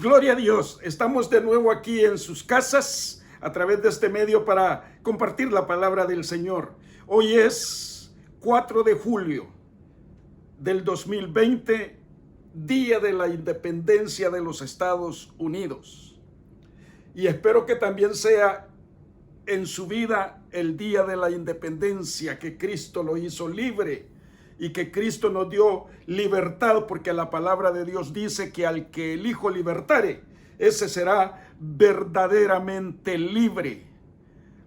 Gloria a Dios, estamos de nuevo aquí en sus casas a través de este medio para compartir la palabra del Señor. Hoy es 4 de julio del 2020, Día de la Independencia de los Estados Unidos. Y espero que también sea en su vida el Día de la Independencia, que Cristo lo hizo libre y que Cristo nos dio libertad, porque la palabra de Dios dice que al que el Hijo libertare, ese será verdaderamente libre.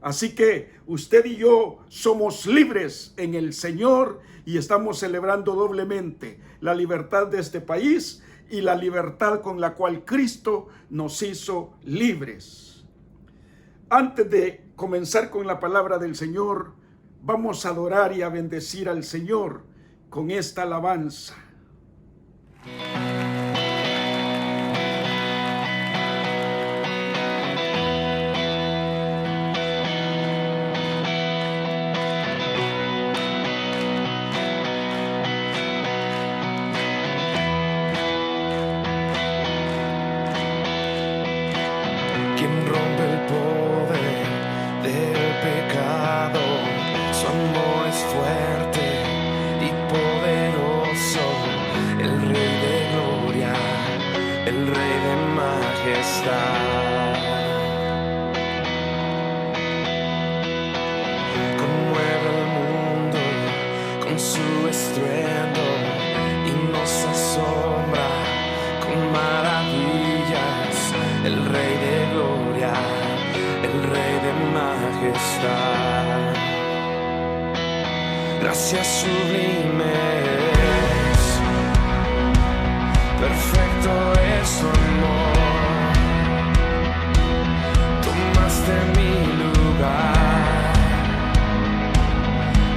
Así que usted y yo somos libres en el Señor y estamos celebrando doblemente la libertad de este país y la libertad con la cual Cristo nos hizo libres. Antes de comenzar con la palabra del Señor, vamos a adorar y a bendecir al Señor con esta alabanza. Quien rompe el poder del pecado, su amor es fuerte y poderoso, el Rey de gloria, el Rey de majestad. Conmueve el mundo con su estruendo y nos asombra con maravillas, el Rey de gloria, el Rey de majestad. Gracias sublimes, perfecto es su amor. Tomaste mi lugar,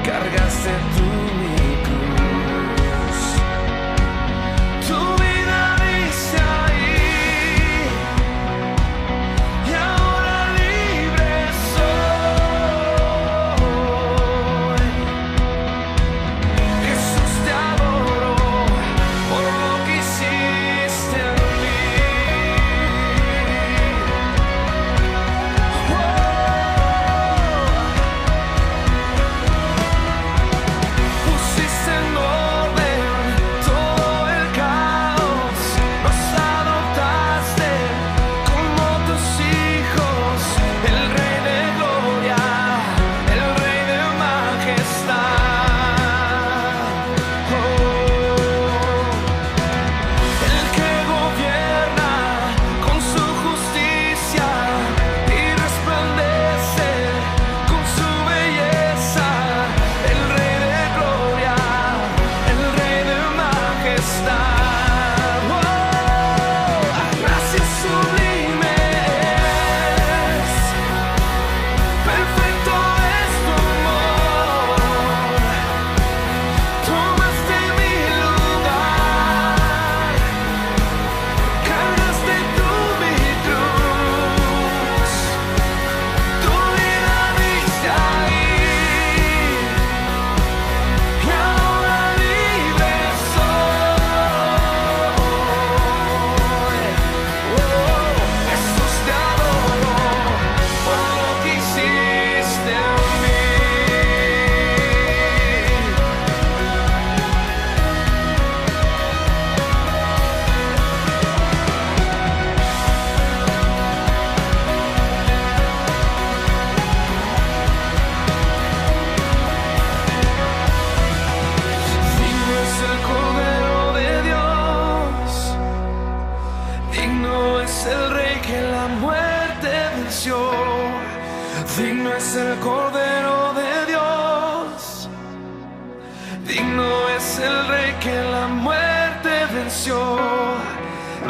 cargaste tú mi cruz. Tu vida diste ahí y ahora libre soy. Jesús, te adoro por lo que hiciste en mí. Pusiste en orden todo el caos, nos adoptaste como tus hijos, el Rey de gloria, el Rey de majestad. El que gobierna con su justicia y resplandece con su belleza, el Rey de gloria, el Rey de majestad. Gracias sublimes, perfecto es tu amor. Tomaste mi lugar, cargaste tú mi cruz. Tu vida diste ahí y ahora libre soy. Jesús, te adoro por lo que hiciste en mí. Digno es el Cordero de Dios, digno es el Rey que la muerte venció. Digno es el Cordero de Dios, digno es el Rey que la muerte venció.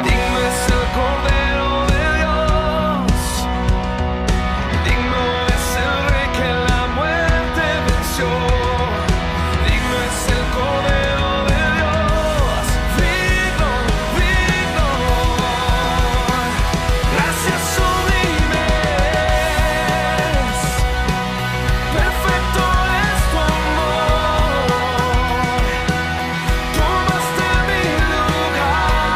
Digno es el Cordero de Dios, digno es el Rey que la muerte venció. Digno es el Cordero de Dios, digno, digno. Gracias sublimes, perfecto es tu amor. Tomaste mi lugar,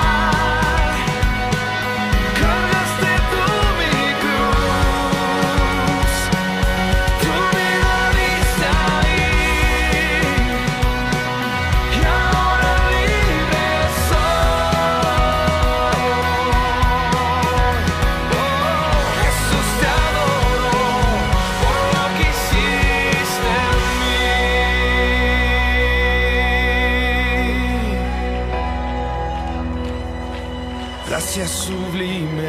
gracias sublimes,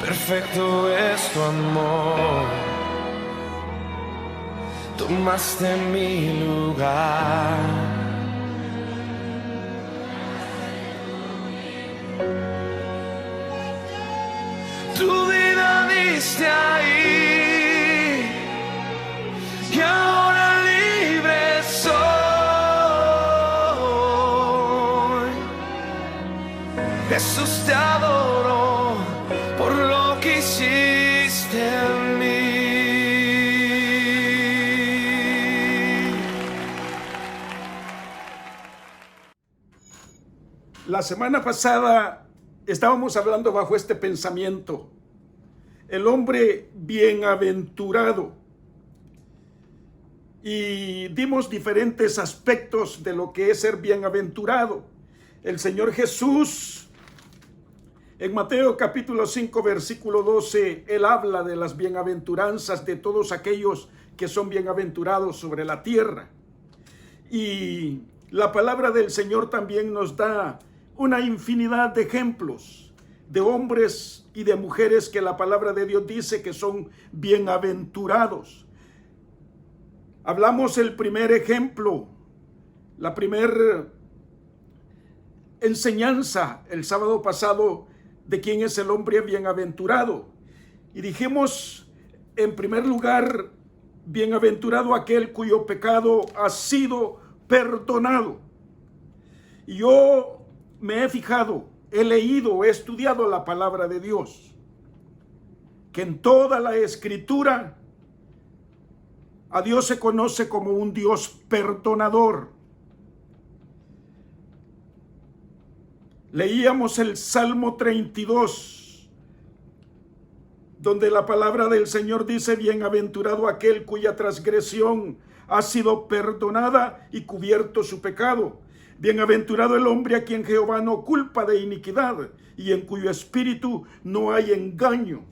perfecto es tu amor. Tomaste mi lugar. Tu vida diste ahí y ahora libre soy. Jesús, te adoro por lo que hiciste en mí. La semana pasada estábamos hablando bajo este pensamiento, el hombre bienaventurado, y dimos diferentes aspectos de lo que es ser bienaventurado. El Señor Jesús, en Mateo capítulo 5 versículo 12, Él habla de las bienaventuranzas de todos aquellos que son bienaventurados sobre la tierra. Y la palabra del Señor también nos da una infinidad de ejemplos de hombres y de mujeres que la palabra de Dios dice que son bienaventurados. Hablamos el primer ejemplo, la primera enseñanza el sábado pasado de quién es el hombre bienaventurado. Y dijimos, en primer lugar, bienaventurado aquel cuyo pecado ha sido perdonado. Y yo me he fijado, he leído, he estudiado la palabra de Dios, que en toda la escritura a Dios se conoce como un Dios perdonador. Leíamos el Salmo 32, donde la palabra del Señor dice: bienaventurado aquel cuya transgresión ha sido perdonada y cubierto su pecado. Bienaventurado el hombre a quien Jehová no culpa de iniquidad y en cuyo espíritu no hay engaño.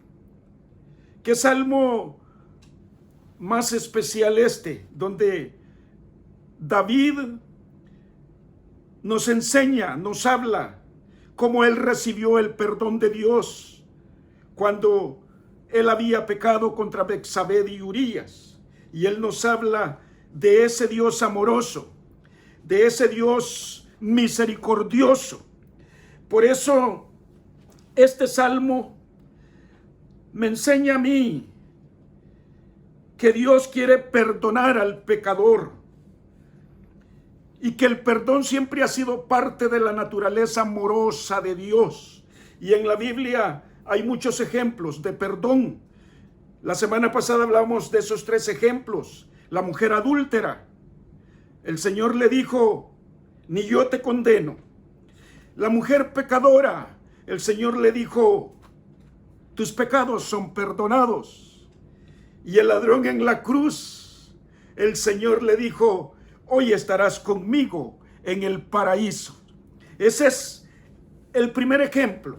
¿Qué salmo más especial este, donde David nos enseña, nos habla cómo él recibió el perdón de Dios cuando él había pecado contra Betsabé y Urías? Y él nos habla de ese Dios amoroso, de ese Dios misericordioso. Por eso este salmo me enseña a mí que Dios quiere perdonar al pecador y que el perdón siempre ha sido parte de la naturaleza amorosa de Dios. Y en la Biblia hay muchos ejemplos de perdón. La semana pasada hablamos de esos 3 ejemplos. La mujer adúltera, el Señor le dijo: ni yo te condeno. La mujer pecadora, el Señor le dijo: tus pecados son perdonados. Y el ladrón en la cruz, el Señor le dijo: hoy estarás conmigo en el paraíso. Ese es el primer ejemplo.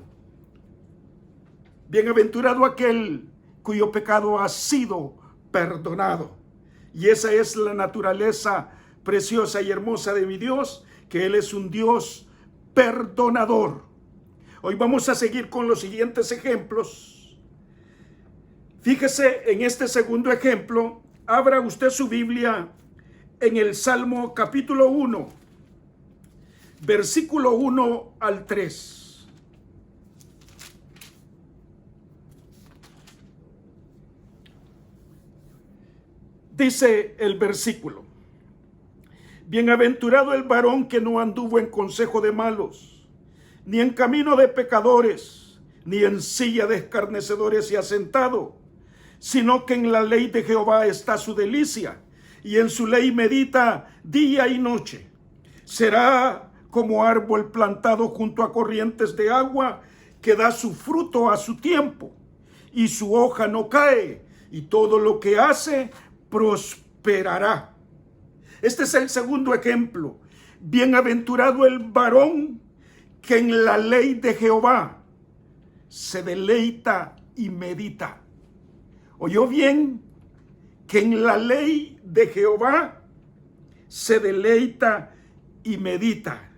Bienaventurado aquel cuyo pecado ha sido perdonado. Y esa es la naturaleza preciosa y hermosa de mi Dios, que Él es un Dios perdonador. Hoy vamos a seguir con los siguientes ejemplos. Fíjese en este segundo ejemplo. Abra usted su Biblia en el Salmo capítulo 1, versículo 1 al 3. Dice el versículo: bienaventurado el varón que no anduvo en consejo de malos, ni en camino de pecadores, ni en silla de escarnecedores y asentado, sino que en la ley de Jehová está su delicia, y en su ley medita día y noche. Será como árbol plantado junto a corrientes de agua, que da su fruto a su tiempo, y su hoja no cae, y todo lo que hace prosperará. Este es el segundo ejemplo. Bienaventurado el varón que en la ley de Jehová se deleita y medita. ¿Oyó bien? Que en la ley de Jehová se deleita y medita.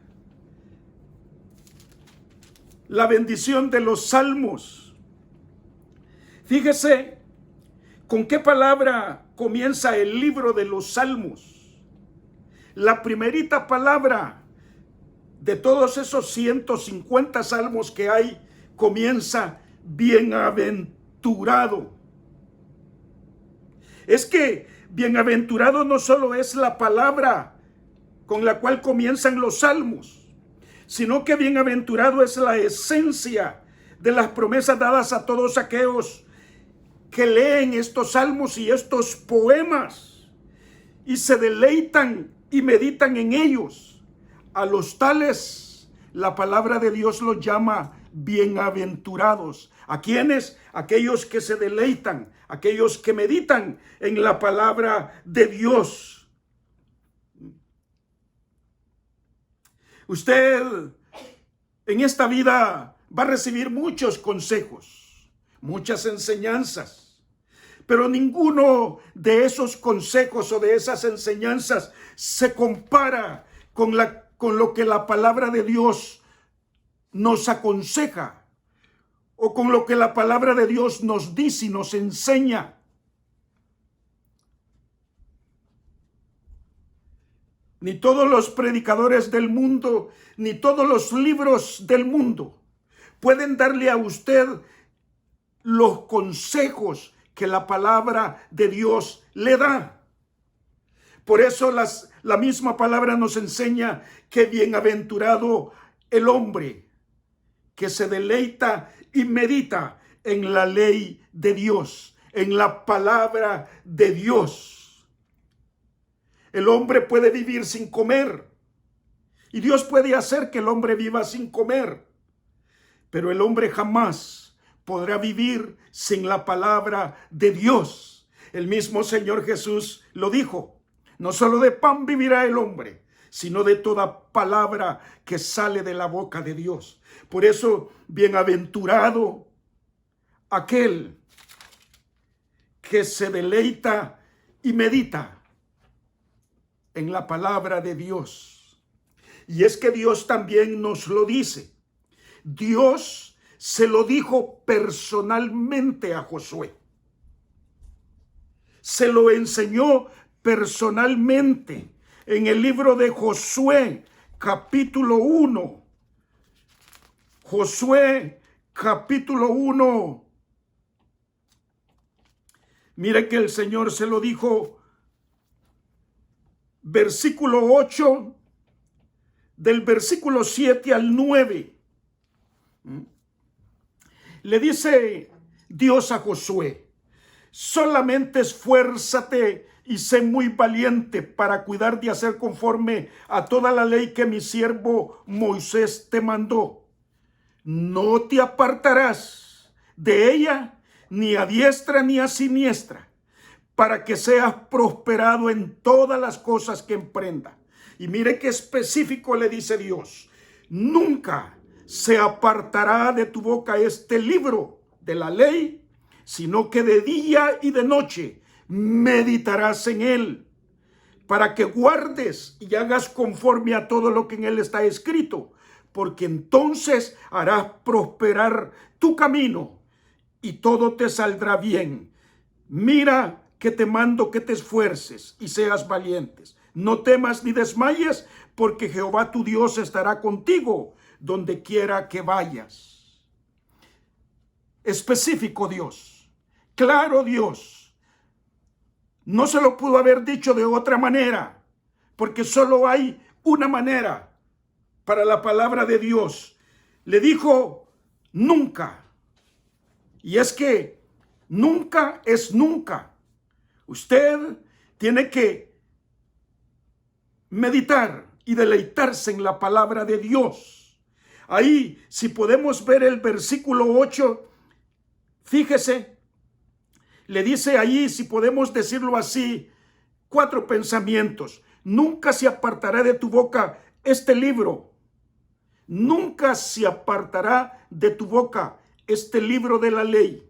la bendición de los salmos. Fíjese con qué palabra comienza el libro de los salmos. La primerita palabra de todos esos 150 salmos que hay comienza bienaventurado. Es que bienaventurado no solo es la palabra con la cual comienzan los salmos, sino que bienaventurado es la esencia de las promesas dadas a todos aquellos que leen estos salmos y estos poemas y se deleitan y meditan en ellos. A los tales la palabra de Dios los llama bienaventurados. ¿A quiénes? Aquellos que se deleitan, aquellos que meditan en la palabra de Dios. Usted en esta vida va a recibir muchos consejos, muchas enseñanzas, pero ninguno de esos consejos o de esas enseñanzas se compara con lo que la palabra de Dios nos aconseja o con lo que la palabra de Dios nos dice y nos enseña. Ni todos los predicadores del mundo, ni todos los libros del mundo pueden darle a usted los consejos que la palabra de Dios le da. Por eso la misma palabra nos enseña que bienaventurado el hombre que se deleita y medita en la ley de Dios, en la palabra de Dios. El hombre puede vivir sin comer y Dios puede hacer que el hombre viva sin comer, pero el hombre jamás podrá vivir sin la palabra de Dios. El mismo Señor Jesús lo dijo: no solo de pan vivirá el hombre, sino de toda palabra que sale de la boca de Dios. Por eso, bienaventurado aquel que se deleita y medita en la palabra de Dios. Y es que Dios también nos lo dice. Dios se lo dijo personalmente a Josué. Se lo enseñó personalmente en el libro de Josué, capítulo 1. Josué, capítulo 1. Mire que el Señor se lo dijo, versículo 8, del versículo 7 al 9. Le dice Dios a Josué: solamente esfuérzate y sé muy valiente para cuidar de hacer conforme a toda la ley que mi siervo Moisés te mandó. No te apartarás de ella ni a diestra ni a siniestra, para que seas prosperado en todas las cosas que emprenda. Y mire qué específico le dice Dios: nunca se apartará de tu boca este libro de la ley, sino que de día y de noche meditarás en él, para que guardes y hagas conforme a todo lo que en él está escrito, porque entonces harás prosperar tu camino y todo te saldrá bien. Mira que te mando que te esfuerces y seas valientes. No temas ni desmayes, porque Jehová tu Dios estará contigo donde quiera que vayas. Específico Dios, claro Dios. No se lo pudo haber dicho de otra manera, porque solo hay una manera para la palabra de Dios. Le dijo nunca. Y es que nunca es nunca. Usted tiene que meditar y deleitarse en la palabra de Dios. Ahí, si podemos ver el versículo 8, fíjese, le dice allí, si podemos decirlo así, 4 pensamientos. Nunca se apartará de tu boca este libro. Nunca se apartará de tu boca este libro de la ley.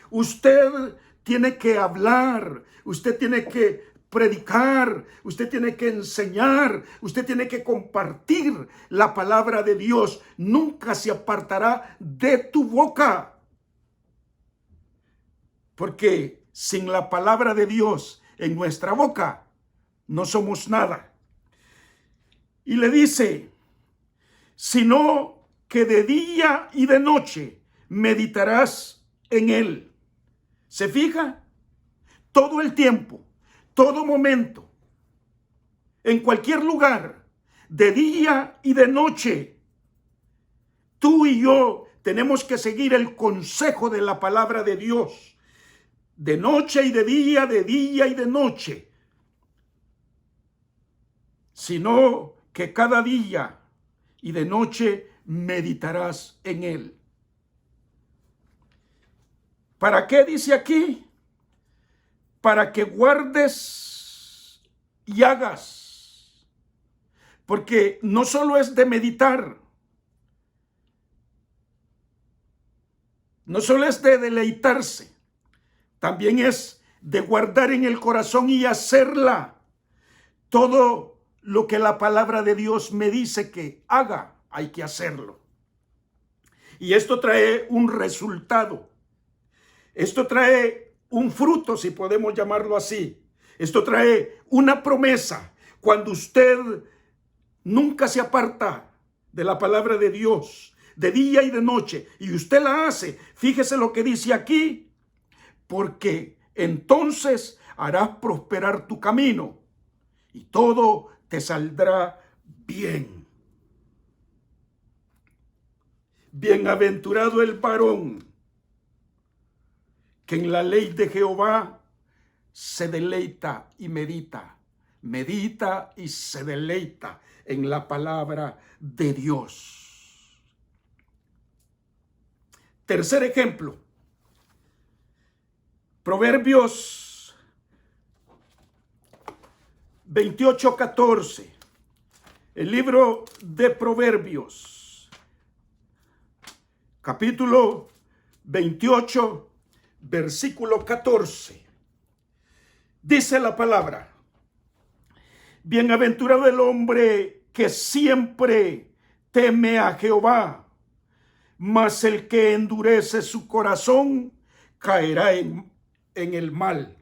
Usted tiene que hablar, usted tiene que predicar, usted tiene que enseñar, usted tiene que compartir la palabra de Dios. Nunca se apartará de tu boca. Porque sin la palabra de Dios en nuestra boca, no somos nada. Y le dice, sino que de día y de noche meditarás en él. ¿Se fija? Todo el tiempo, todo momento, en cualquier lugar, de día y de noche, tú y yo tenemos que seguir el consejo de la palabra de Dios. De noche y de día y de noche. Sino que cada día y de noche meditarás en él. ¿Para qué dice aquí? Para que guardes y hagas. Porque no solo es de meditar, no solo es de deleitarse, también es de guardar en el corazón y hacerla. Todo lo que la palabra de Dios me dice que haga, hay que hacerlo. Y esto trae un resultado. Esto trae un fruto, si podemos llamarlo así. Esto trae una promesa. Cuando usted nunca se aparta de la palabra de Dios, de día y de noche, y usted la hace, fíjese lo que dice aquí, porque entonces harás prosperar tu camino y todo te saldrá bien. Bienaventurado el varón que en la ley de Jehová se deleita y medita y se deleita en la palabra de Dios. Tercer ejemplo, Proverbios 28:14. El libro de Proverbios, capítulo 28, versículo 14. Dice la palabra: bienaventurado el hombre que siempre teme a Jehová, mas el que endurece su corazón caerá en el mal.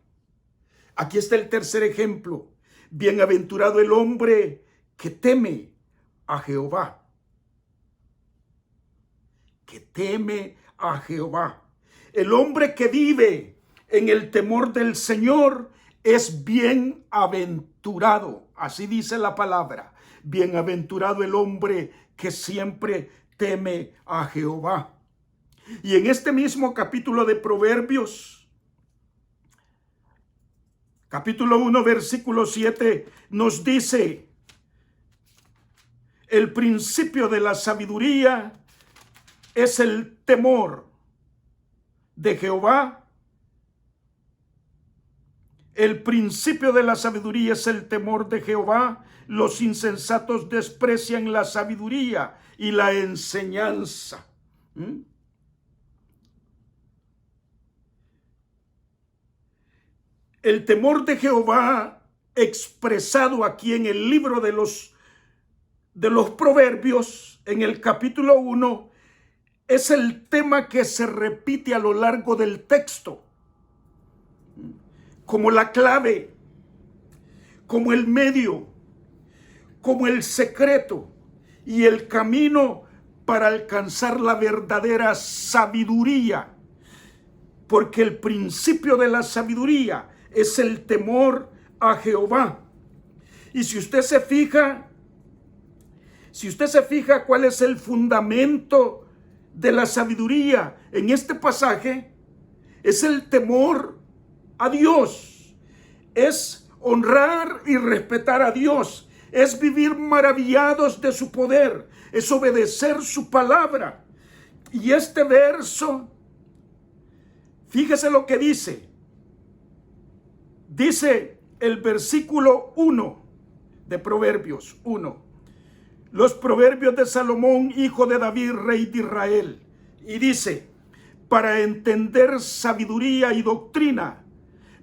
Aquí está el tercer ejemplo. Bienaventurado el hombre que teme a Jehová. Que teme a Jehová. El hombre que vive en el temor del Señor es bienaventurado. Así dice la palabra. Bienaventurado el hombre que siempre teme a Jehová. Y en este mismo capítulo de Proverbios, capítulo 1, versículo 7, nos dice: el principio de la sabiduría es el temor de Jehová. El principio de la sabiduría es el temor de Jehová. Los insensatos desprecian la sabiduría y la enseñanza. El temor de Jehová, expresado aquí en el libro de los Proverbios, en el capítulo 1, es el tema que se repite a lo largo del texto, como la clave, como el medio, como el secreto y el camino para alcanzar la verdadera sabiduría. Porque el principio de la sabiduría es el temor a Jehová. Y si usted se fija cuál es el fundamento de la sabiduría en este pasaje, es el temor a Dios, es honrar y respetar a Dios, es vivir maravillados de su poder, es obedecer su palabra. Y este verso, fíjese lo que dice. Dice el versículo 1 de Proverbios 1. Los proverbios de Salomón, hijo de David, rey de Israel. Y dice: para entender sabiduría y doctrina,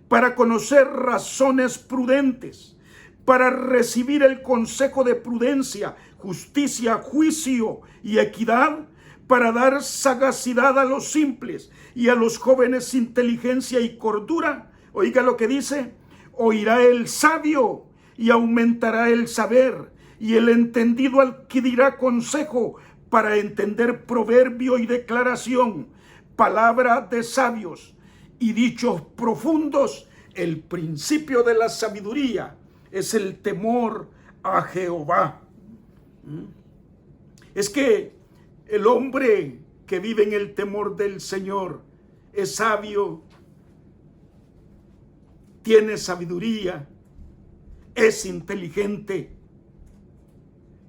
para conocer razones prudentes, para recibir el consejo de prudencia, justicia, juicio y equidad, para dar sagacidad a los simples y a los jóvenes inteligencia y cordura. Oiga lo que dice: oirá el sabio y aumentará el saber, y el entendido adquirirá consejo para entender proverbio y declaración, palabra de sabios y dichos profundos. El principio de la sabiduría es el temor a Jehová. Es que el hombre que vive en el temor del Señor es sabio, tiene sabiduría, es inteligente,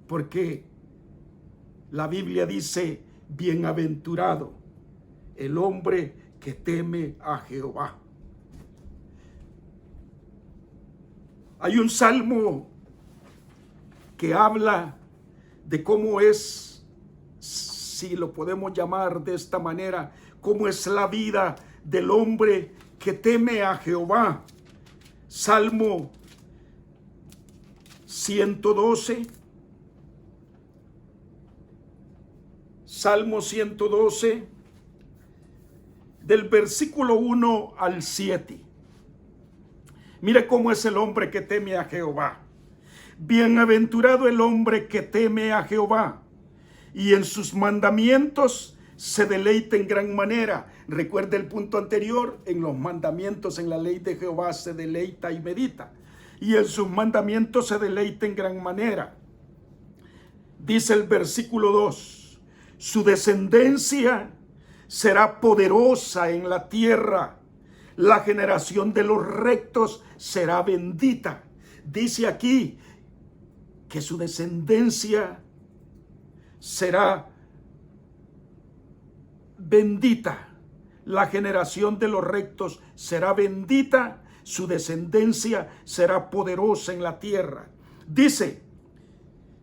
porque la Biblia dice: bienaventurado el hombre que teme a Jehová. Hay un salmo que habla de cómo es, si lo podemos llamar de esta manera, cómo es la vida del hombre que teme a Jehová. Salmo 112. Salmo 112, del versículo 1 al 7. Mire cómo es el hombre que teme a Jehová. Bienaventurado el hombre que teme a Jehová, y en sus mandamientos se deleita en gran manera. Recuerde el punto anterior: en los mandamientos, en la ley de Jehová se deleita y medita, y en sus mandamientos se deleita en gran manera. Dice el versículo 2: su descendencia será poderosa en la tierra, la generación de los rectos será bendita. Dice aquí que su descendencia será bendita, la generación de los rectos será bendita, su descendencia será poderosa en la tierra. Dice: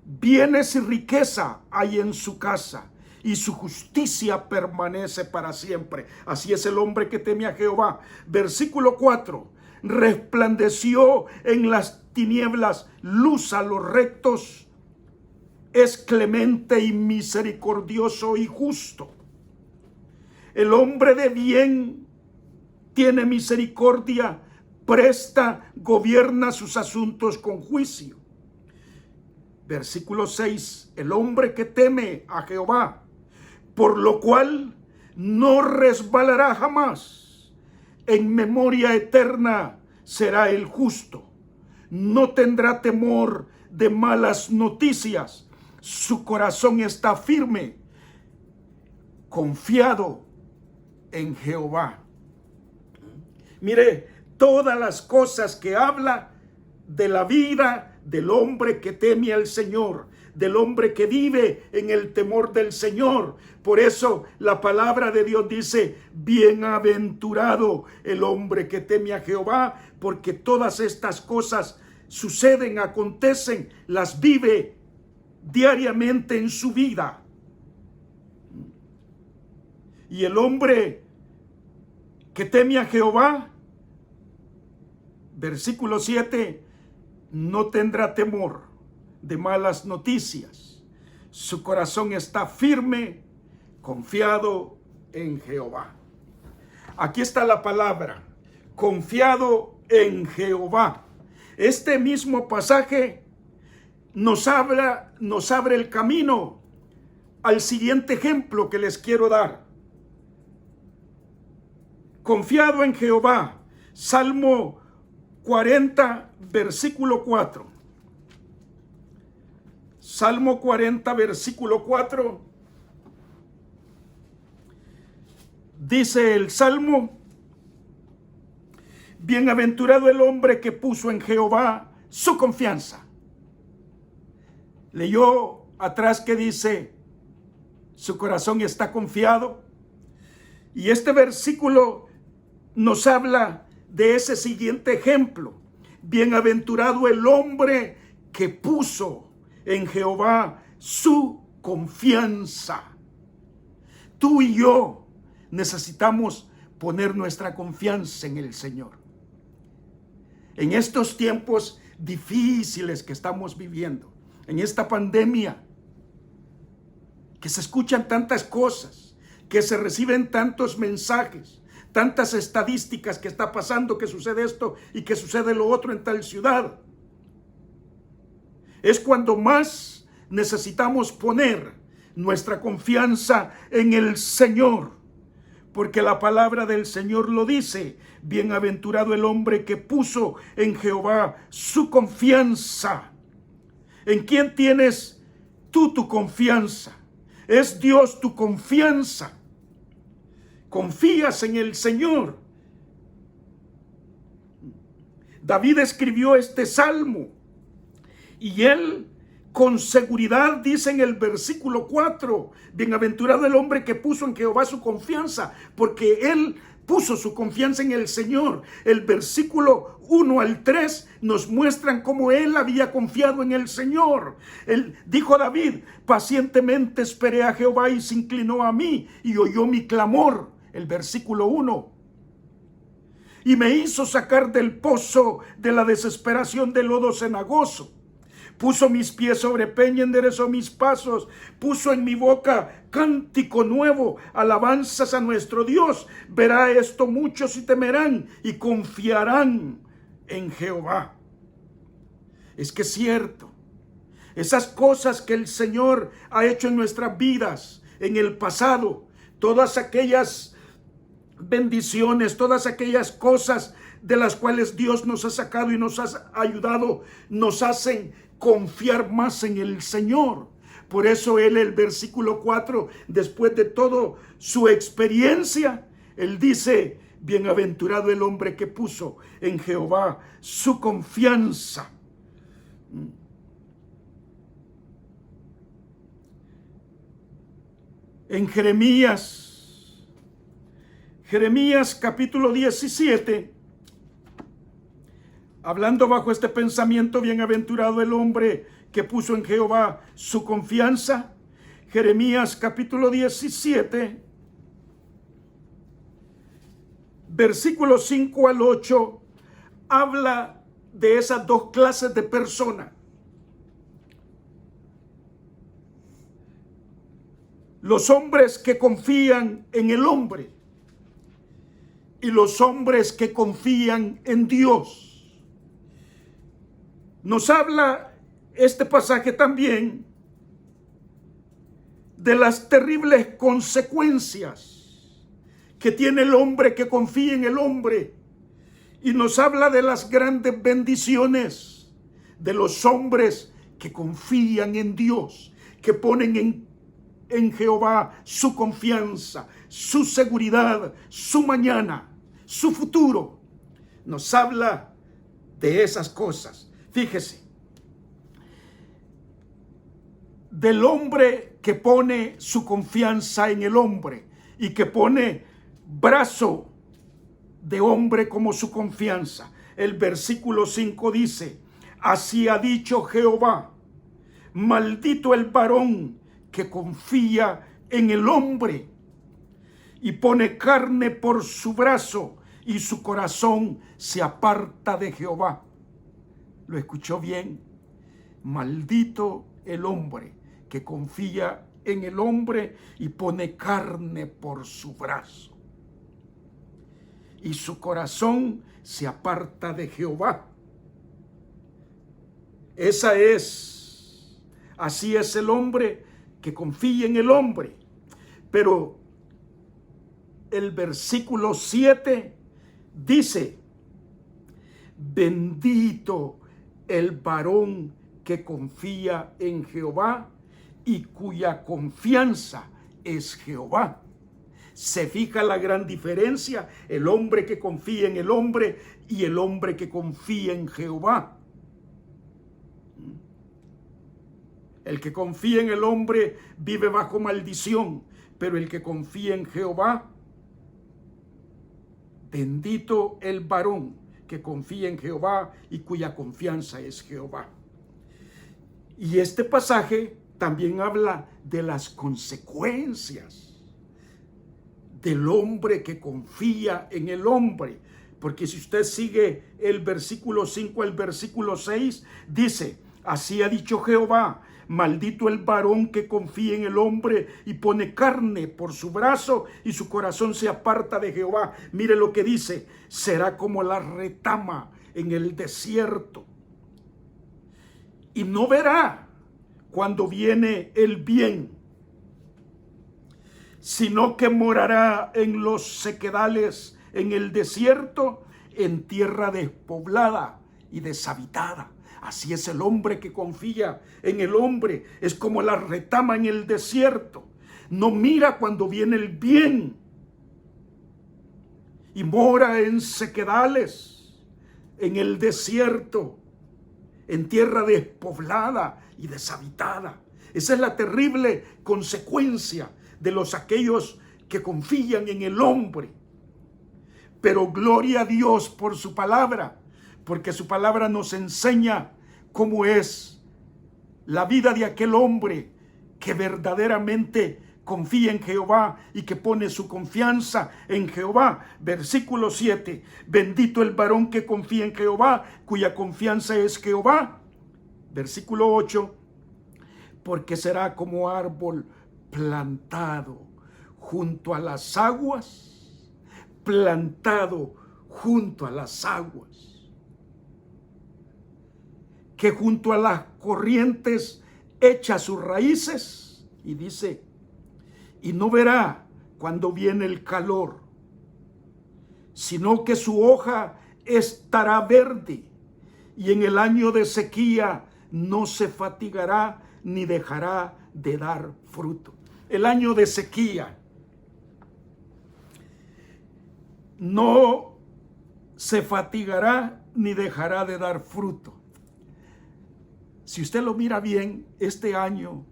bienes y riqueza hay en su casa, y su justicia permanece para siempre. Así es el hombre que teme a Jehová. Versículo 4: resplandeció en las tinieblas luz a los rectos, es clemente y misericordioso y justo. El hombre de bien tiene misericordia, presta, gobierna sus asuntos con juicio. Versículo 6: el hombre que teme a Jehová, por lo cual no resbalará jamás. En memoria eterna será el justo. No tendrá temor de malas noticias. Su corazón está firme, confiado en Jehová. Mire, todas las cosas que habla de la vida del hombre que teme al Señor, del hombre que vive en el temor del Señor. Por eso la palabra de Dios dice: bienaventurado el hombre que teme a Jehová, porque todas estas cosas suceden, acontecen, las vive diariamente en su vida. Y el hombre que teme a Jehová, versículo 7, no tendrá temor de malas noticias. Su corazón está firme, confiado en Jehová. Aquí está la palabra: confiado en Jehová. Este mismo pasaje nos abre el camino al siguiente ejemplo que les quiero dar. Confiado en Jehová. Salmo 40, versículo 4. Salmo 40, versículo 4. Dice el Salmo: bienaventurado el hombre que puso en Jehová su confianza. Leyó atrás que dice: su corazón está confiado. Y este versículo nos habla de ese siguiente ejemplo: bienaventurado el hombre que puso en Jehová su confianza. Tú y yo necesitamos poner nuestra confianza en el Señor. En estos tiempos difíciles que estamos viviendo, en esta pandemia, que se escuchan tantas cosas, que se reciben tantos mensajes, tantas estadísticas que está pasando, que sucede esto y que sucede lo otro en tal ciudad. Es cuando más necesitamos poner nuestra confianza en el Señor, porque la palabra del Señor lo dice: bienaventurado el hombre que puso en Jehová su confianza. ¿En quién tienes tú tu confianza? ¿Es Dios tu confianza? ¿Confías en el Señor? David escribió este salmo y él con seguridad dice en el versículo 4: bienaventurado el hombre que puso en Jehová su confianza, porque él puso su confianza en el Señor. El versículo 1 al 3 nos muestran cómo él había confiado en el Señor. Él dijo David: pacientemente esperé a Jehová y se inclinó a mí y oyó mi clamor. El versículo 1: y me hizo sacar del pozo de la desesperación del lodo cenagoso. Puso mis pies sobre peña, enderezó mis pasos, puso en mi boca cántico nuevo, alabanzas a nuestro Dios. Verá esto muchos y temerán y confiarán en Jehová. Es que es cierto, esas cosas que el Señor ha hecho en nuestras vidas, en el pasado, todas aquellas bendiciones, todas aquellas cosas de las cuales Dios nos ha sacado y nos ha ayudado, nos hacen confiar más en el Señor. Por eso él, el versículo 4, después de todo su experiencia, él dice: bienaventurado el hombre que puso en Jehová su confianza. En Jeremías capítulo 17, hablando bajo este pensamiento: bienaventurado el hombre que puso en Jehová su confianza. Jeremías capítulo 17, versículos 5 al 8, habla de esas dos clases de personas. Los hombres que confían en el hombre y los hombres que confían en Dios. Nos habla este pasaje también de las terribles consecuencias que tiene el hombre que confía en el hombre, y nos habla de las grandes bendiciones de los hombres que confían en Dios, que ponen en Jehová su confianza, su seguridad, su mañana, su futuro. Nos habla de esas cosas. Fíjese, del hombre que pone su confianza en el hombre y que pone brazo de hombre como su confianza. El versículo 5 dice: así ha dicho Jehová, maldito el varón que confía en el hombre y pone carne por su brazo y su corazón se aparta de Jehová. ¿Lo escuchó bien? Maldito el hombre que confía en el hombre y pone carne por su brazo y su corazón se aparta de Jehová. Así es el hombre que confía en el hombre. Pero el versículo 7 dice: bendito el varón que confía en Jehová y cuya confianza es Jehová. ¿Se fija la gran diferencia? El hombre que confía en el hombre y el hombre que confía en Jehová. El que confía en el hombre vive bajo maldición, pero el que confía en Jehová, bendito el varón que confía en Jehová y cuya confianza es Jehová. Y este pasaje también habla de las consecuencias del hombre que confía en el hombre, Porque si usted sigue el versículo 5 al versículo 6, dice: así ha dicho Jehová, maldito el varón que confía en el hombre y pone carne por su brazo y su corazón se aparta de Jehová. Mire lo que dice: será como la retama en el desierto y no verá cuando viene el bien, sino que morará en los sequedales, en el desierto, en tierra despoblada y deshabitada. Así es el hombre que confía en el hombre. Es como la retama en el desierto. No mira cuando viene el bien y mora en sequedales, en el desierto, en tierra despoblada y deshabitada. Esa es la terrible consecuencia de aquellos que confían en el hombre. Pero gloria a Dios por su palabra, porque su palabra nos enseña cómo es la vida de aquel hombre que verdaderamente confía en Jehová y que pone su confianza en Jehová. Versículo 7: bendito el varón que confía en Jehová, cuya confianza es Jehová. Versículo 8: porque será como árbol plantado junto a las aguas, plantado junto a las aguas, que junto a las corrientes echa sus raíces, y dice: y no verá cuando viene el calor, sino que su hoja estará verde, y en el año de sequía no se fatigará ni dejará de dar fruto. El año de sequía no se fatigará ni dejará de dar fruto. Si usted lo mira bien, este año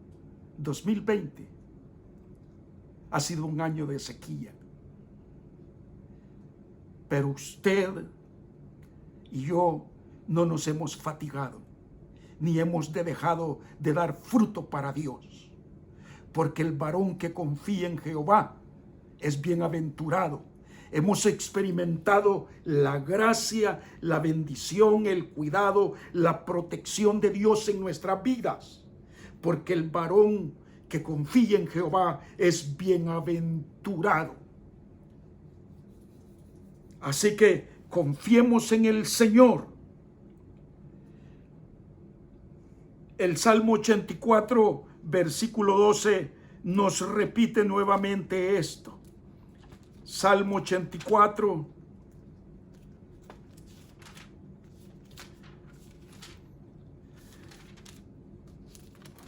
2020 ha sido un año de sequía. Pero usted y yo no nos hemos fatigado, ni hemos dejado de dar fruto para Dios. Porque el varón que confía en Jehová es bienaventurado. Hemos experimentado la gracia, la bendición, el cuidado, la protección de Dios en nuestras vidas. Porque el varón que confía en Jehová es bienaventurado. Así que confiemos en el Señor. El Salmo 84, versículo 12, nos repite nuevamente esto. Salmo 84,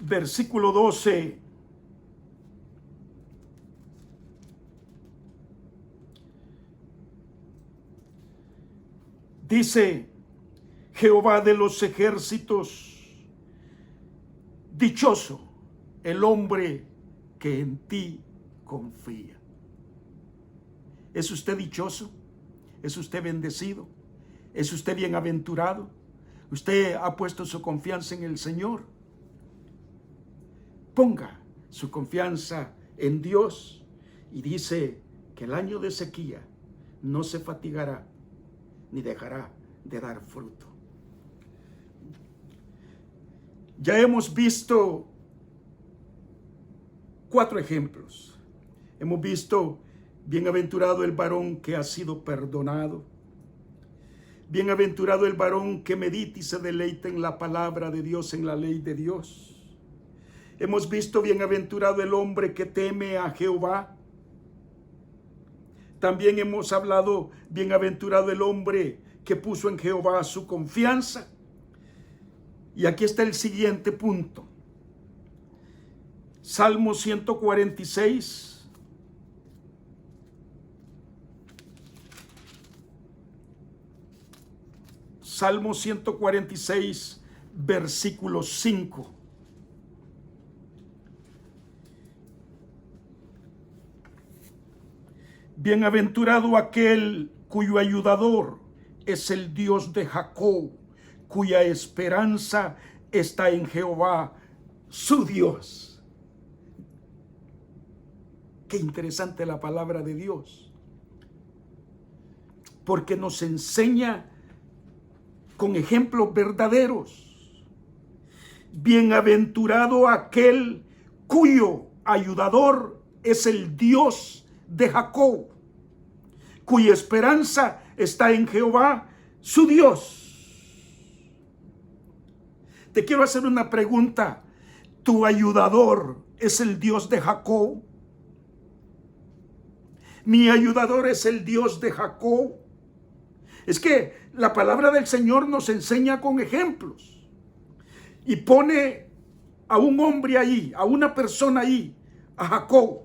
versículo 12. Dice Jehová de los ejércitos: dichoso el hombre que en ti confía. ¿Es usted dichoso? ¿Es usted bendecido? ¿Es usted bienaventurado? ¿Usted ha puesto su confianza en el Señor? Ponga su confianza en Dios, y dice que el año de sequía no se fatigará ni dejará de dar fruto. Ya hemos visto 4 ejemplos. Hemos visto: bienaventurado el varón que ha sido perdonado. Bienaventurado el varón que medita y se deleita en la palabra de Dios, en la ley de Dios. Hemos visto: bienaventurado el hombre que teme a Jehová. También hemos hablado: bienaventurado el hombre que puso en Jehová su confianza. Y aquí está el siguiente punto. Salmo 146. Salmo 146, versículo 5. Bienaventurado aquel cuyo ayudador es el Dios de Jacob, cuya esperanza está en Jehová, su Dios. Qué interesante la palabra de Dios. porque nos enseña con ejemplos verdaderos. Bienaventurado aquel cuyo ayudador es el Dios de Jacob, cuya esperanza está en Jehová, su Dios. Te quiero hacer una pregunta. ¿Tu ayudador es el Dios de Jacob? Mi ayudador es el Dios de Jacob. Es que la palabra del Señor nos enseña con ejemplos y pone a un hombre ahí, a una persona ahí, a Jacob,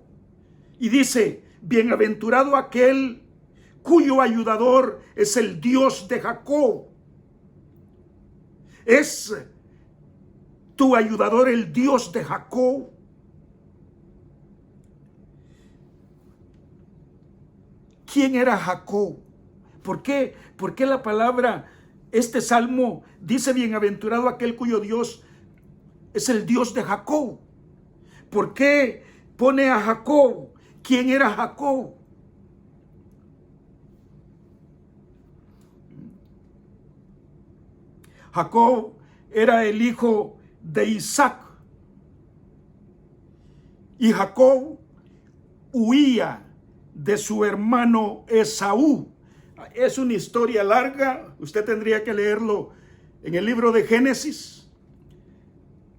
y dice: bienaventurado aquel cuyo ayudador es el Dios de Jacob. ¿Es tu ayudador el Dios de Jacob? ¿Quién era Jacob? ¿Por qué? ¿Por qué la palabra, este salmo dice bienaventurado aquel cuyo Dios es el Dios de Jacob? ¿Por qué pone a Jacob? ¿Quién era Jacob? Jacob era el hijo de Isaac. Y Jacob huía de su hermano Esaú. Es una historia larga, usted tendría que leerlo en el libro de Génesis.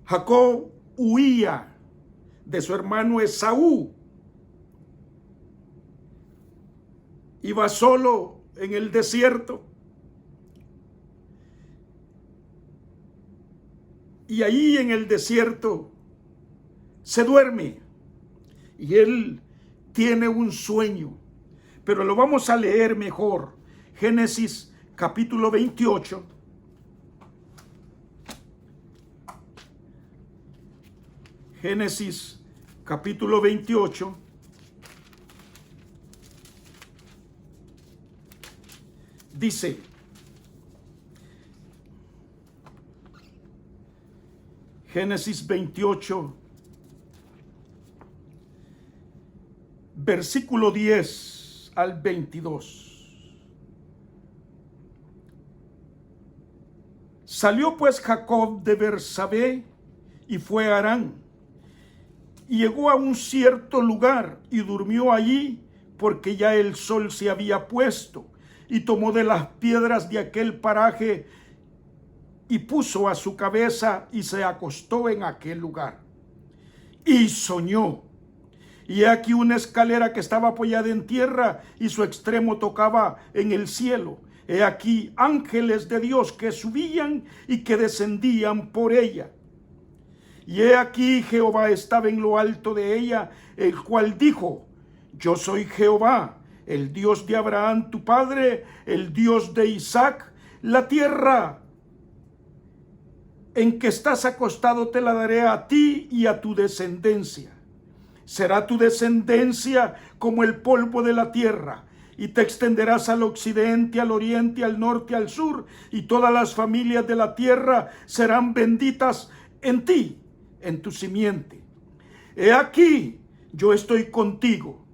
Jacob huía de su hermano Esaú. Iba solo en el desierto. Y ahí en el desierto se duerme. Y él tiene un sueño. Pero lo vamos a leer mejor. Génesis capítulo 28. Génesis capítulo 28. Dice: Génesis 28, versículo 10 al 22. Salió pues Jacob de Bersabé y fue a Harán, y llegó a un cierto lugar y durmió allí, porque ya el sol se había puesto, y tomó de las piedras de aquel paraje y puso a su cabeza y se acostó en aquel lugar. Y soñó, y he aquí una escalera que estaba apoyada en tierra y su extremo tocaba en el cielo. He aquí ángeles de Dios que subían y que descendían por ella. Y he aquí Jehová estaba en lo alto de ella, el cual dijo: yo soy Jehová, el Dios de Abraham tu padre, el Dios de Isaac. La tierra en que estás acostado te la daré a ti y a tu descendencia. Será tu descendencia como el polvo de la tierra, y te extenderás al occidente, al oriente, al norte, al sur, y todas las familias de la tierra serán benditas en ti, en tu simiente. He aquí, yo estoy contigo,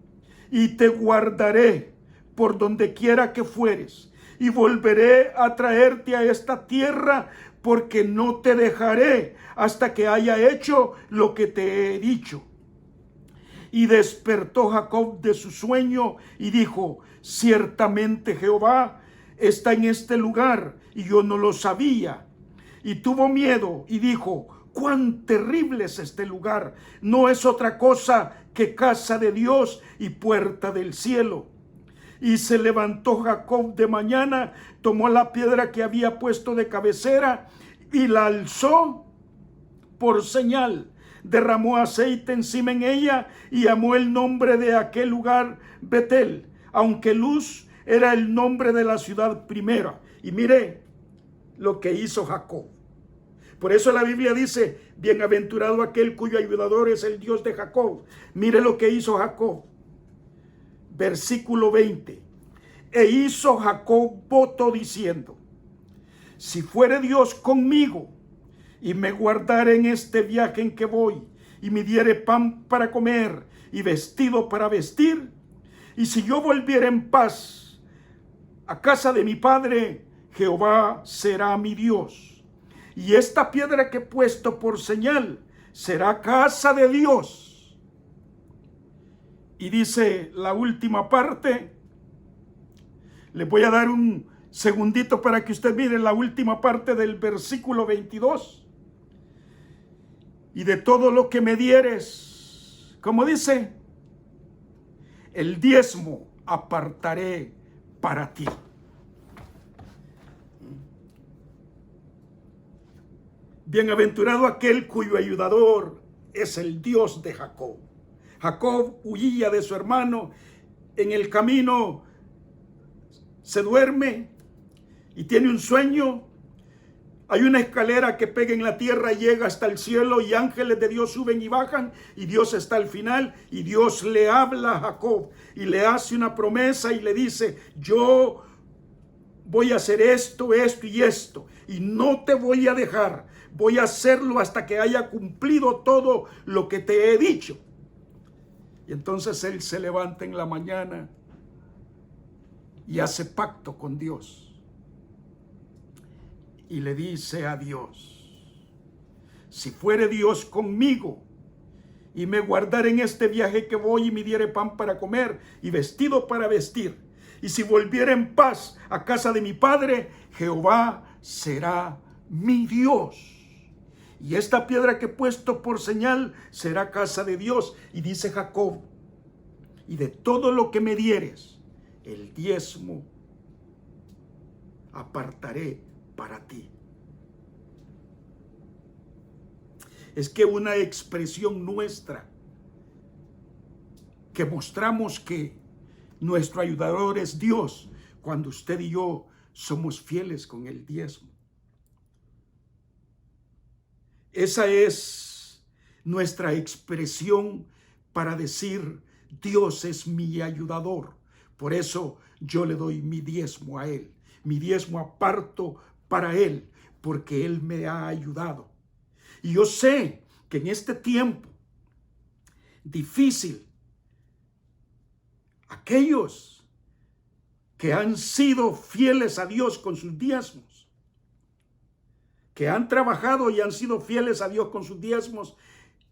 y te guardaré por donde quiera que fueres, y volveré a traerte a esta tierra, porque no te dejaré hasta que haya hecho lo que te he dicho. Y despertó Jacob de su sueño y dijo: ciertamente Jehová está en este lugar, y yo no lo sabía. Y tuvo miedo y dijo: cuán terrible es este lugar, no es otra cosa que casa de Dios y puerta del cielo. Y se levantó Jacob de mañana, tomó la piedra que había puesto de cabecera y la alzó por señal, derramó aceite encima en ella y llamó el nombre de aquel lugar Betel, aunque Luz era el nombre de la ciudad primera. Y mire lo que hizo Jacob. Por eso la Biblia dice: bienaventurado aquel cuyo ayudador es el Dios de Jacob. Mire lo que hizo Jacob. Versículo 20. E hizo Jacob voto diciendo: si fuere Dios conmigo y me guardare en este viaje en que voy, y me diere pan para comer y vestido para vestir, y si yo volviera en paz a casa de mi padre, Jehová será mi Dios. Y esta piedra que he puesto por señal será casa de Dios. Y dice la última parte, le voy a dar un segundito para que usted mire la última parte del versículo 22. Y de todo lo que me dieres, como dice, el diezmo apartaré para ti. Bienaventurado aquel cuyo ayudador es el Dios de Jacob. Jacob huía de su hermano, en el camino se duerme y tiene un sueño. Hay una escalera que pega en la tierra y llega hasta el cielo, y ángeles de Dios suben y bajan, y Dios está al final, y Dios le habla a Jacob y le hace una promesa y le dice: yo voy a hacer esto, esto y esto, y no te voy a dejar, voy a hacerlo hasta que haya cumplido todo lo que te he dicho. Y entonces él se levanta en la mañana y hace pacto con Dios. Y le dice a Dios: si fuere Dios conmigo y me guardare en este viaje que voy, y me diere pan para comer y vestido para vestir, y si volviera en paz a casa de mi padre, Jehová será mi Dios. Y esta piedra que he puesto por señal será casa de Dios. Y dice Jacob: y de todo lo que me dieres, el diezmo apartaré para ti. Es que una expresión nuestra que mostramos que nuestro ayudador es Dios, cuando usted y yo somos fieles con el diezmo. Esa es nuestra expresión para decir: Dios es mi ayudador, por eso yo le doy mi diezmo a Él. Mi diezmo aparto para Él, porque Él me ha ayudado. Y yo sé que en este tiempo difícil, aquellos que han sido fieles a Dios con sus diezmos, que han trabajado y han sido fieles a Dios con sus diezmos,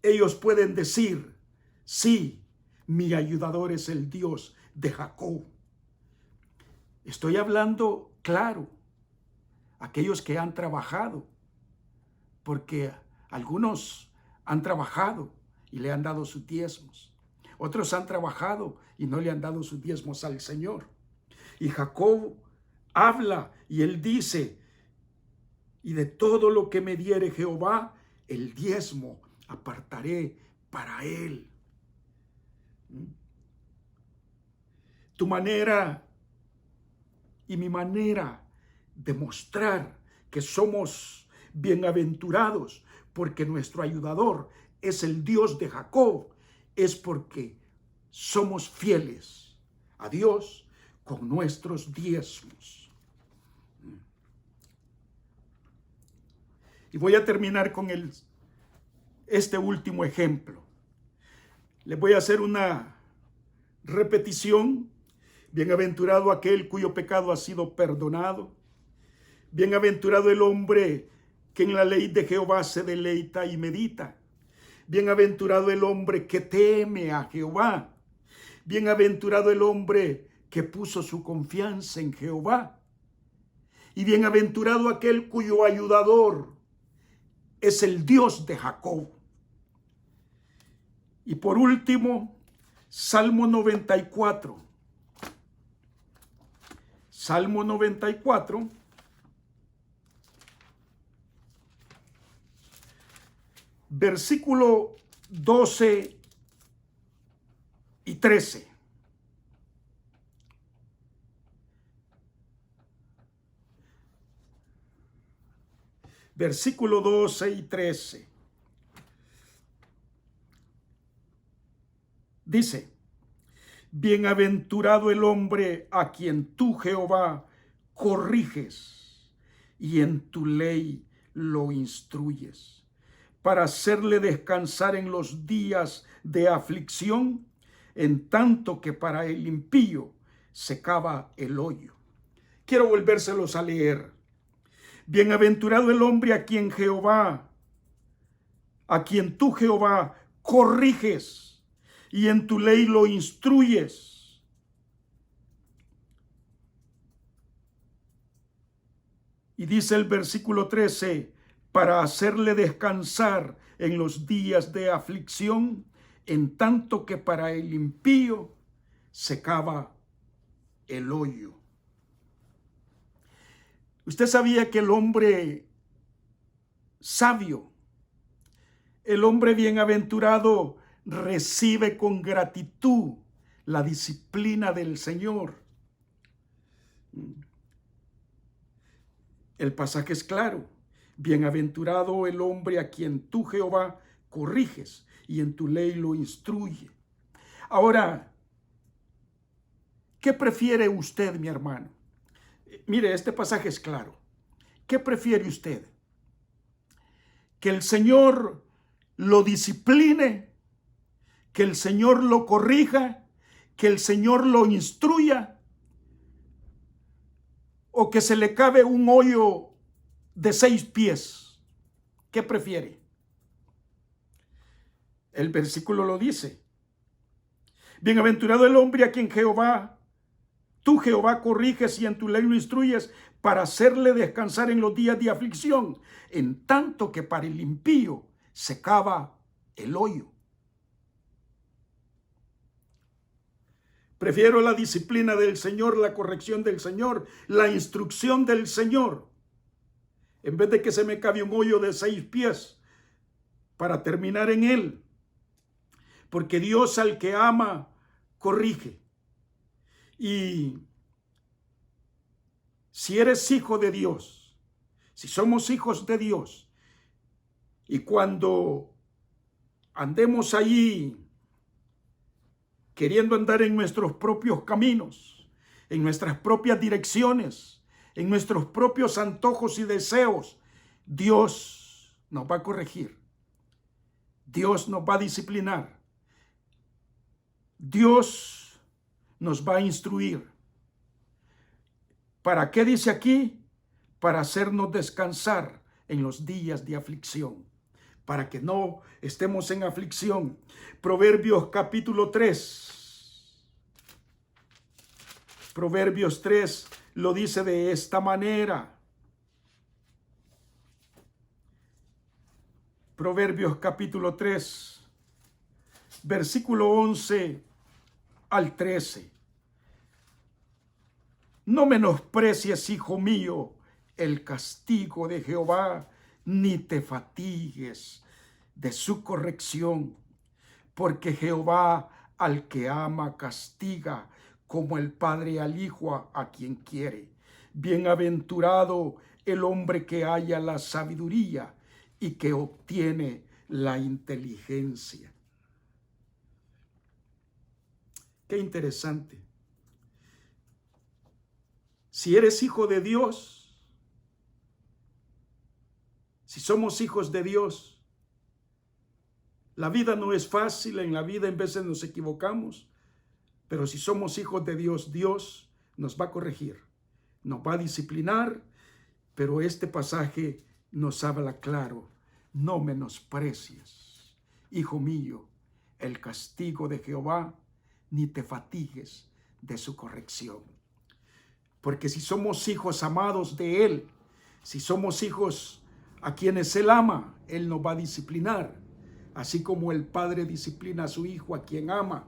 ellos pueden decir: sí, mi ayudador es el Dios de Jacob. Estoy hablando claro, aquellos que han trabajado, porque algunos han trabajado y le han dado sus diezmos. Otros han trabajado y no le han dado sus diezmos al Señor. Y Jacob habla y él dice: y de todo lo que me diere Jehová, el diezmo apartaré para Él. Tu manera y mi manera de mostrar que somos bienaventurados porque nuestro ayudador es el Dios de Jacob es porque somos fieles a Dios con nuestros diezmos. Y voy a terminar con este último ejemplo. Les voy a hacer una repetición. Bienaventurado aquel cuyo pecado ha sido perdonado. Bienaventurado el hombre que en la ley de Jehová se deleita y medita. Bienaventurado el hombre que teme a Jehová. Bienaventurado el hombre que puso su confianza en Jehová. Y bienaventurado aquel cuyo ayudador es el Dios de Jacob. Y por último, Salmo 94. Salmo 94. Versículo 12 y 13. Versículo 12 y 13. Dice: bienaventurado el hombre a quien tú, Jehová, corriges y en tu ley lo instruyes, para hacerle descansar en los días de aflicción, en tanto que para el impío se cava el hoyo. Quiero volvérselos a leer. Bienaventurado el hombre a quien tú Jehová corriges y en tu ley lo instruyes. Y dice el versículo 13, para hacerle descansar en los días de aflicción, en tanto que para el impío se cava el hoyo. Usted sabía que el hombre sabio, el hombre bienaventurado, recibe con gratitud la disciplina del Señor. El pasaje es claro. Bienaventurado el hombre a quien tú, Jehová, corriges y en tu ley lo instruye. Ahora, ¿qué prefiere usted, mi hermano? Mire, este pasaje es claro. ¿Qué prefiere usted? ¿Que el Señor lo discipline? ¿Que el Señor lo corrija? ¿Que el Señor lo instruya? ¿O que se le cabe un hoyo de 6 pies? ¿Qué prefiere? El versículo lo dice. Bienaventurado el hombre a quien tú Jehová corriges y en tu ley lo instruyes para hacerle descansar en los días de aflicción, en tanto que para el impío se cava el hoyo. Prefiero la disciplina del Señor, la corrección del Señor, la instrucción del Señor, en vez de que se me cabe un hoyo de 6 pies para terminar en él. Porque Dios al que ama, corrige. Y si eres hijo de Dios, si somos hijos de Dios, y cuando andemos allí queriendo andar en nuestros propios caminos, en nuestras propias direcciones, en nuestros propios antojos y deseos, Dios nos va a corregir. Dios nos va a disciplinar. Dios nos va a instruir. ¿Para qué dice aquí? Para hacernos descansar en los días de aflicción, para que no estemos en aflicción. Proverbios capítulo 3. Proverbios 3 lo dice de esta manera. Proverbios capítulo 3, versículo 11 al 13. No menosprecies, hijo mío, el castigo de Jehová, ni te fatigues de su corrección, porque Jehová al que ama castiga, como el padre al hijo a quien quiere. Bienaventurado el hombre que halla la sabiduría y que obtiene la inteligencia. Qué interesante. Si eres hijo de Dios, si somos hijos de Dios, la vida no es fácil, en la vida en veces nos equivocamos, pero si somos hijos de Dios, Dios nos va a corregir, nos va a disciplinar, pero este pasaje nos habla claro: no menosprecies, hijo mío, el castigo de Jehová, ni te fatigues de su corrección. Porque si somos hijos amados de Él, si somos hijos a quienes Él ama, Él nos va a disciplinar, así como el Padre disciplina a su Hijo a quien ama.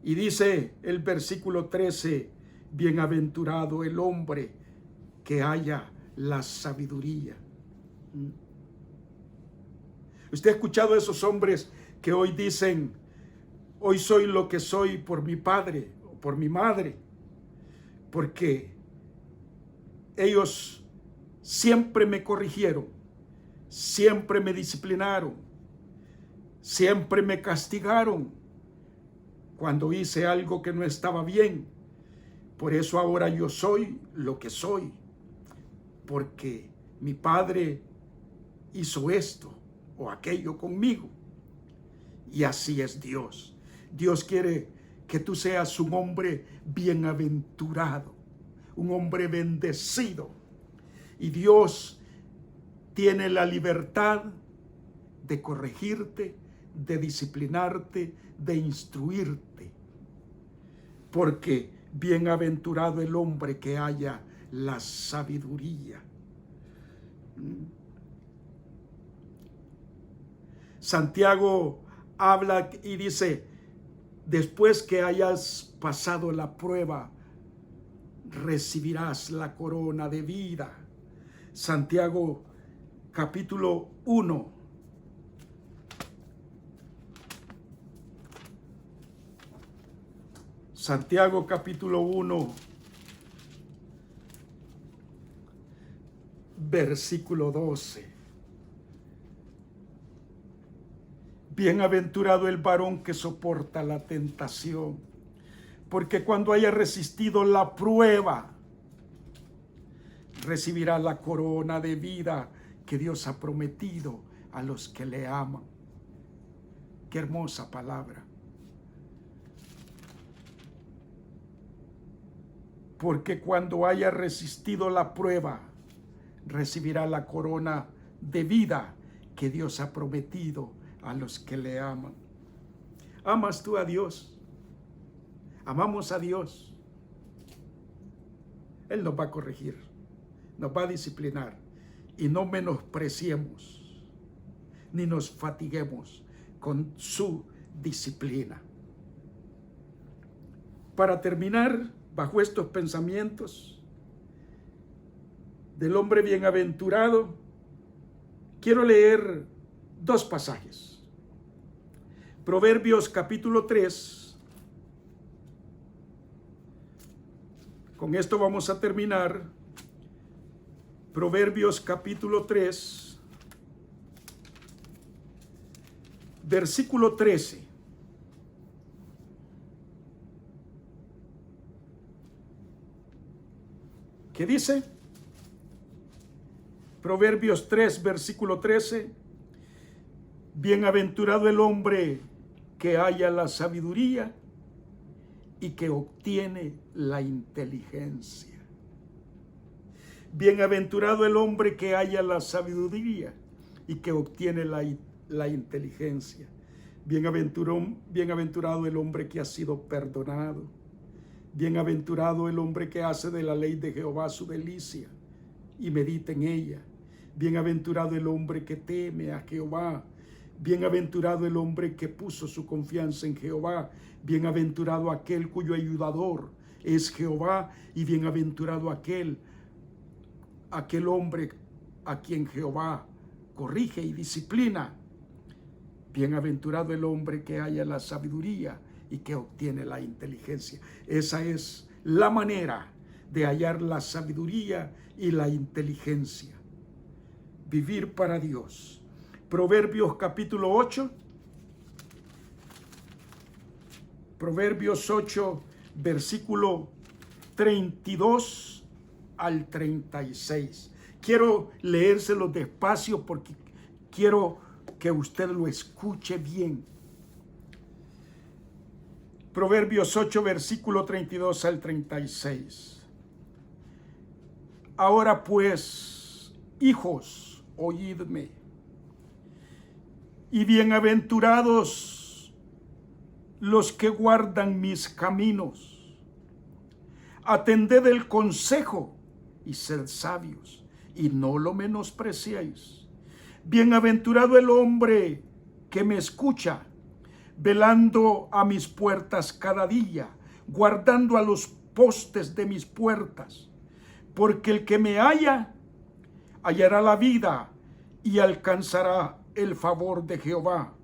Y dice el versículo 13, bienaventurado el hombre que haya la sabiduría. ¿Usted ha escuchado a esos hombres que hoy dicen: hoy soy lo que soy por mi padre o por mi madre? Porque ellos siempre me corrigieron, siempre me disciplinaron, siempre me castigaron cuando hice algo que no estaba bien. Por eso ahora yo soy lo que soy, porque mi padre hizo esto o aquello conmigo. Y así es Dios. Dios quiere que tú seas un hombre bienaventurado, un hombre bendecido. Y Dios tiene la libertad de corregirte, de disciplinarte, de instruirte. Porque bienaventurado el hombre que haya la sabiduría. Santiago habla y dice, después que hayas pasado la prueba, recibirás la corona de vida. Santiago capítulo 1. Santiago capítulo 1, versículo 12. Bienaventurado el varón que soporta la tentación, porque cuando haya resistido la prueba, recibirá la corona de vida que Dios ha prometido a los que le aman. Qué hermosa palabra. Porque cuando haya resistido la prueba, recibirá la corona de vida que Dios ha prometido a los que le aman. ¿Amas tú a Dios? ¿Amamos a Dios? Él nos va a corregir, nos va a disciplinar, y no menospreciemos ni nos fatiguemos con su disciplina. Para terminar, bajo estos pensamientos del hombre bienaventurado, quiero leer dos pasajes. Proverbios capítulo 3. Con esto vamos a terminar. Proverbios capítulo 3, versículo 13. ¿Qué dice? Proverbios 3, versículo 13. Bienaventurado el hombre que halla la sabiduría y que obtiene la inteligencia. Bienaventurado el hombre que halla la sabiduría y que obtiene la inteligencia. Bienaventurado el hombre que ha sido perdonado. Bienaventurado el hombre que hace de la ley de Jehová su delicia y medita en ella. Bienaventurado el hombre que teme a Jehová. Bienaventurado el hombre que puso su confianza en Jehová. Bienaventurado aquel cuyo ayudador es Jehová. Y bienaventurado aquel hombre a quien Jehová corrige y disciplina. Bienaventurado el hombre que halla la sabiduría y que obtiene la inteligencia. Esa es la manera de hallar la sabiduría y la inteligencia. Vivir para Dios. Proverbios capítulo 8. Proverbios 8, versículo 32 al 36. Quiero leérselo despacio porque quiero que usted lo escuche bien. Proverbios 8, versículo 32 al 36. Ahora pues, hijos, oídme, y bienaventurados los que guardan mis caminos. Atended el consejo y sed sabios, y no lo menospreciéis. Bienaventurado el hombre que me escucha, velando a mis puertas cada día, guardando a los postes de mis puertas. Porque el que me halla, hallará la vida y alcanzará el favor de Jehová.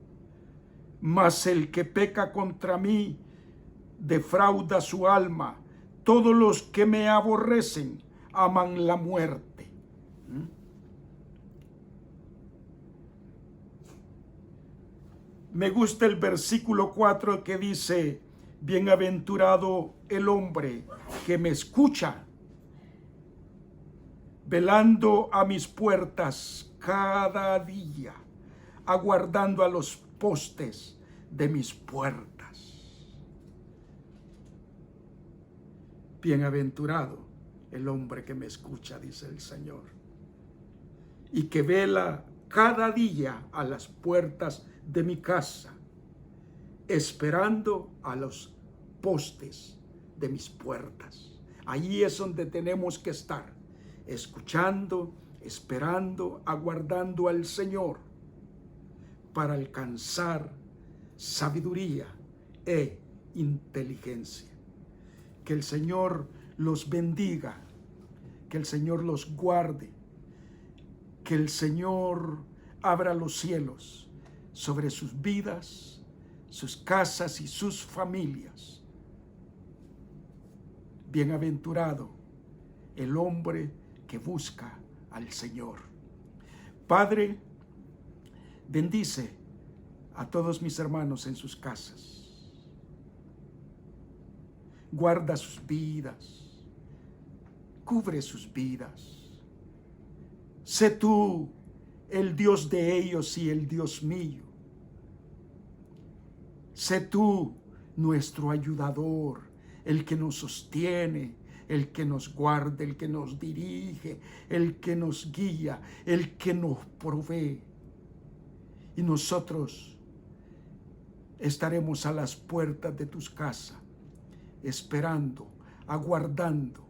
Mas el que peca contra mí, defrauda su alma. Todos los que me aborrecen, aman la muerte. Me gusta el versículo 4 que dice, bienaventurado el hombre que me escucha, velando a mis puertas cada día, aguardando a los postes de mis puertas. Bienaventurado el hombre que me escucha, dice el Señor, y que vela cada día a las puertas de mi casa, esperando a los postes de mis puertas. Ahí es donde tenemos que estar, escuchando, esperando, aguardando al Señor para alcanzar sabiduría e inteligencia. Que el Señor los bendiga, que el Señor los guarde, que el Señor abra los cielos sobre sus vidas, sus casas y sus familias. Bienaventurado el hombre que busca al Señor. Padre, bendice a todos mis hermanos en sus casas. Guarda sus vidas, cubre sus vidas. Sé tú el Dios de ellos y el Dios mío. Sé tú nuestro ayudador, el que nos sostiene, el que nos guarda, el que nos dirige, el que nos guía, el que nos provee. Y nosotros estaremos a las puertas de tus casas, esperando, aguardando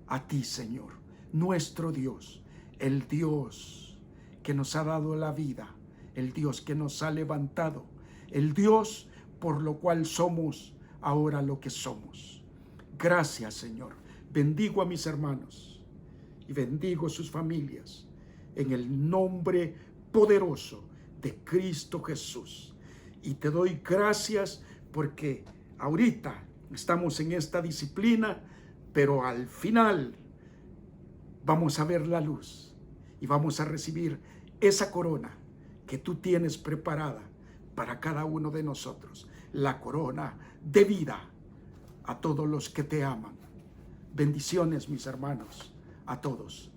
a ti, Señor, nuestro Dios, el Dios que nos ha dado la vida, el Dios que nos ha levantado, el Dios por lo cual somos ahora lo que somos. Gracias, Señor. Bendigo a mis hermanos y bendigo sus familias en el nombre poderoso de Cristo Jesús. Y te doy gracias porque ahorita estamos en esta disciplina, pero al final vamos a ver la luz y vamos a recibir esa corona que tú tienes preparada para cada uno de nosotros, la corona de vida a todos los que te aman. Bendiciones, mis hermanos, a todos.